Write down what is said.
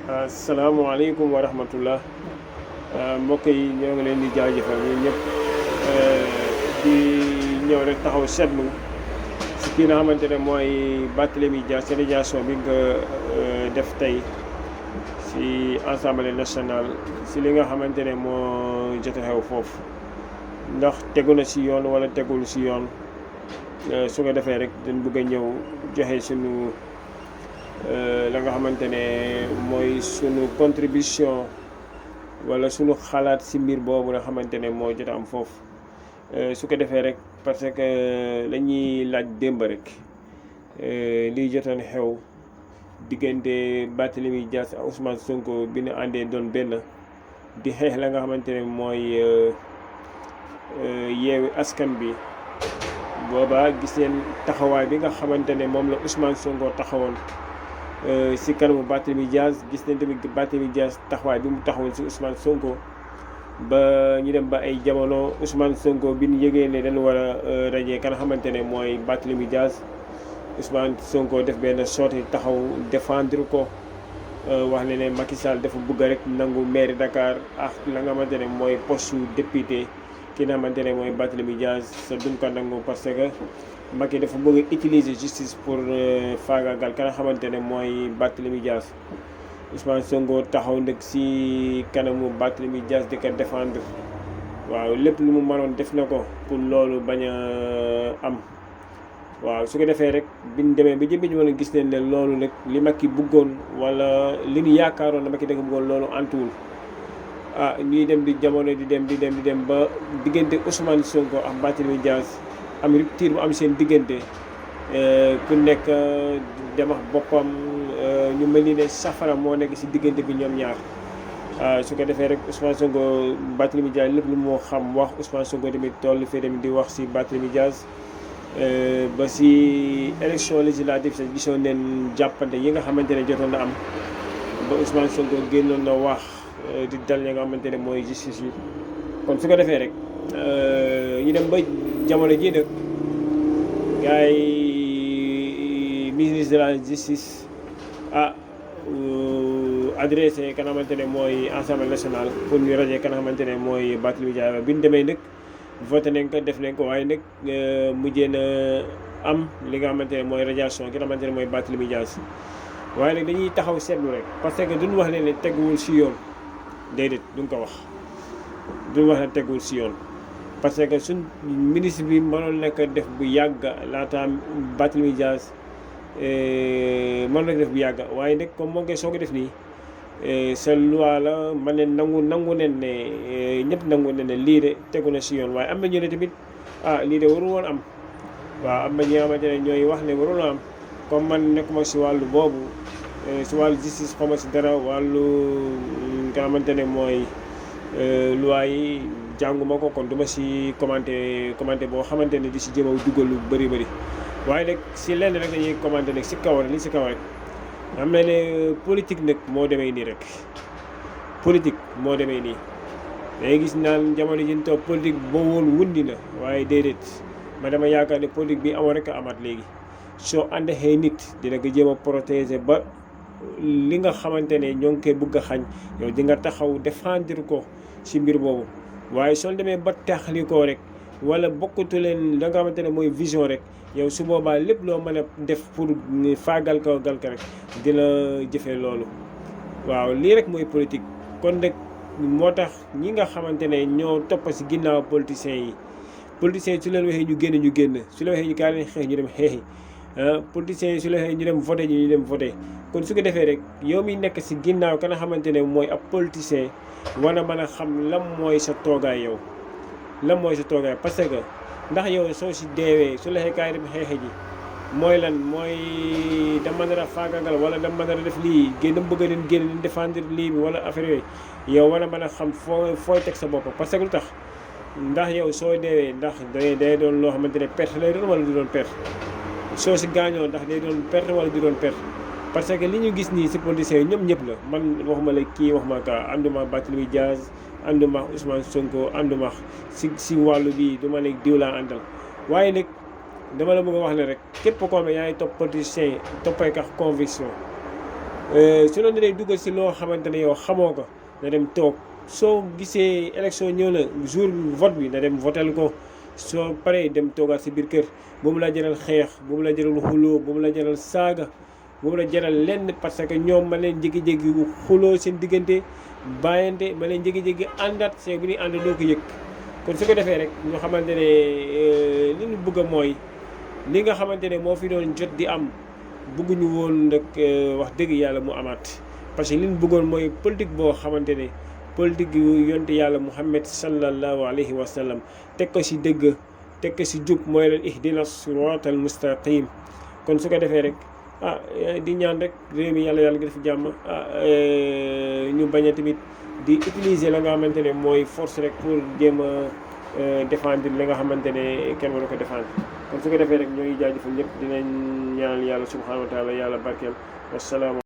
asalaamaaleykum wa rahmatullah mbokk yi ñoo ngi leen di jaajëfal ñun ñëpp di ñëw rek taxaw seetlu si kii nga xamante ne mooy Barthélémy Dias ci radiation bi nga def tey si Assemblée nationale si li nga xamante ne moo jot a xew foofu ndax tegu na si yoon wala tegul si yoon su ko defee rek dañ bëgg a ñëw joxe sunu la nga xamante ne mooy sunu contribution wala sunu xalaat si mbir boobu nga xamante ne moo jot a am foofu su ko defee rek parce que lañuy laaj démb rek liy jotoon xew diggante Barthélémy Dias ak Ousmane Sonko bi ñu àndee doon benn di xeex la nga xamante ne mooy yeewi askan bi booba gis ngeen taxawaay bi nga xamante ne moom la Ousmane Sonko taxawoon si kanamu Barthélémy Dias gis nañ tamit Barthélémy Dias taxawaay bi mu taxawoon si Ousmane Sonko ba ñu dem ba ay jamono Ousmane Sonko bi ñu yëgee ne dañu war a rajee kan xamante ne mooy Barthélémy Dias Ousmane Sonko def benn sortie taxaw défendre ko wax ne Macky Sall dafa bëgg rek nangu maire Dakar ak la nga xamante ne mooy poste député ki nga xamante ne mooy Barthélémy Dias sa duñ ko nangu parce que Macky dafa bëgg utiliser justice pour faagaagal ka nga xamante ne mooy Barthélémy Dias Ousmane Sonko taxaw nag si kanamu Barthélémy Dias di ko défendre waaw lépp lu mu mënoon def na ko pour loolu bañ a am waaw su ko defee rek biñ demee ba jëmbi ñu mën a gis ne loolu nag li Macky bëggoon wala li ñu yaakaaroon na Macky da ko bëggoon loolu antuwul ñuy dem di jamono di dem ba diggante Ousmane Sonko ak Barthélémy Dias am rupture bu am seen diggante ku nekk dem ak boppam ñu mel ni ne safara moo nekk si diggante bi ñoom ñaar su ko defee rek Ousmane Sonko Barthélémy Dias lépp lu moo xam wax Ousmane Sonko tamit toll fii tamit di wax si Barthélémy Dias ba si élection législative sax gisoon neen jàppante yi nga xamante ne jotoon na am ba Ousmane Sonko génnoon na wax di dal ñi nga xamante ne mooy justice yi kon su ko defee rek ñu dem ba jamono jii nag gars yi ministre de la justice adressé ka nga xamante ne mooy Assemblée nationale pour ñu rajee ka nga xamante ne mooy Barthélémy Dias bi ñu demee nag voté nañ ko def nañ ko waaye nag mujjee na am li nga xamante ne mooy radiation ki nga xamante ne mooy Barthélémy Dias waaye nag dañuy taxaw seetlu rek parce que duñ wax ne teguwul si yoon déedéet duñ ko wax duñ wax ne teguwul si yoon parce que suñ ministre bi mënoon nekk def bu yàgg laata Barthélémy Dias mënoon nekk def bu yàgg waaye nag comme moo ngi koy soog a def nii sa loi la ma ne nangu nen ne ñëpp nangu nen ne lii de tegu na si yoon waaye am na ñu ne tamit lii de waru woon am waaw am na ñi nga xamante ne ñooy wax ne warul am comme man nekkuma si wàllu boobu si wàllu justice xawma si dara wàllu nga xamante ne mooy loi yi jànguma ko kon duma si commenté boo xamante ne di si jëm a dugal lu bëri waaye nag si lenn rek dañuy commenté nag si kaw rek li si kaw rek xam na ne politique nag moo demee nii rek politique moo demee nii day gis naan jamono ji ñu toog politique boo woon wundi na waaye déedéet ma dama yaakaar ne politique bi amoon rek a amaat léegi soo àndexee nit dina ko jéem a protéger ba li nga xamante ne ñoo ngi koy bëgg a xañ yow di nga taxaw défendre ko si mbir boobu waaye soo demee ba taxali ko rek wala bokkatu leen la nga xamante ne mooy vision rek yow su boobaa lépp loo mën a def pour faagal ko rek dina jëfee loolu waaw lii rek mooy politique kon nag moo tax ñi nga xamante ne ñoo topp si ginnaaw politiciens yi su leen waxee ñu génn su leen waxee ñu kaa leen xeex ñu dem xeexi politiciens yi su leen waxee ñu dem voté ñu dem voté kon su ko defee rek yow mi nekk si ginnaaw ka nga xamante ne mooy ab politicien war a mën a xam lan mooy sa toogaay yow lan mooy sa toogaay parce que ndax yow soo si deewee su la waxee kaay dem xeexe ji mooy lan mooy dama nar a faagagal wala dama nar a def lii génn bëgg a leen génn défendre lii bi wala affaire yooyu yow war a mën a xam fooy teg sa bopp parce que lu tax ndax yow soo deewee ndax day doon loo xamante ne perte lay doon wala du doon perte soo si gaañoo ndax day doon perte wala du doon perte parce que li ñu gis nii si politiciens yi ñoom ñëpp la man waxuma la kii waxuma ka ànduma Barthélémy Dias ànduma Ousmane Sonko ànduma si wàllu bii du ma ne diw laa àndal waaye nag dama la bëgg a wax ne rek képp koo xam ne yaa ngi topp politiciens yi toppay kax conviction su la nee duggal si loo xamante ne yow xamoo ko na dem toog soo gisee élection ñëw na jour vote bi na dem votel ko soo paree dem toogaat si biir kër boobu la jaral xeex boobu la jaral xuloo boobu la jaral saaga boobu la jaral lenn parce que ñoom ma leen jékki-jékki xuloo seen diggante bàyyante ma leen jékki-jékki àndaat see bi ñuy ànd doo ko yëg kon su ko defee rek ñu xamante ne li ñu bëgg a mooy li nga xamante ne moo fi doon jot di am bëgguñu woon nag wax dëgg yàlla mu amaat parce que li ñu bëggoon mooy politique boo xamante ne politique yu yonte yàlla Muhammad sallallahu alayhi wa sallam teg ko si dëgg teg ko si jub mooy leen ihdina siratal mustaqim kon su ko defee rek di ñaan rek réew mi yàlla gi def jàmm ñu bañ a tamit di utiliser la nga xamante ne mooy force rek pour jéem a défendre li nga xamante ne kenn waru ko défendre kon su ko defee rek ñooy jaajëfal ñëpp dinañ ñaanal yàlla subhanahu wa taala yàlla barkeel wasalaam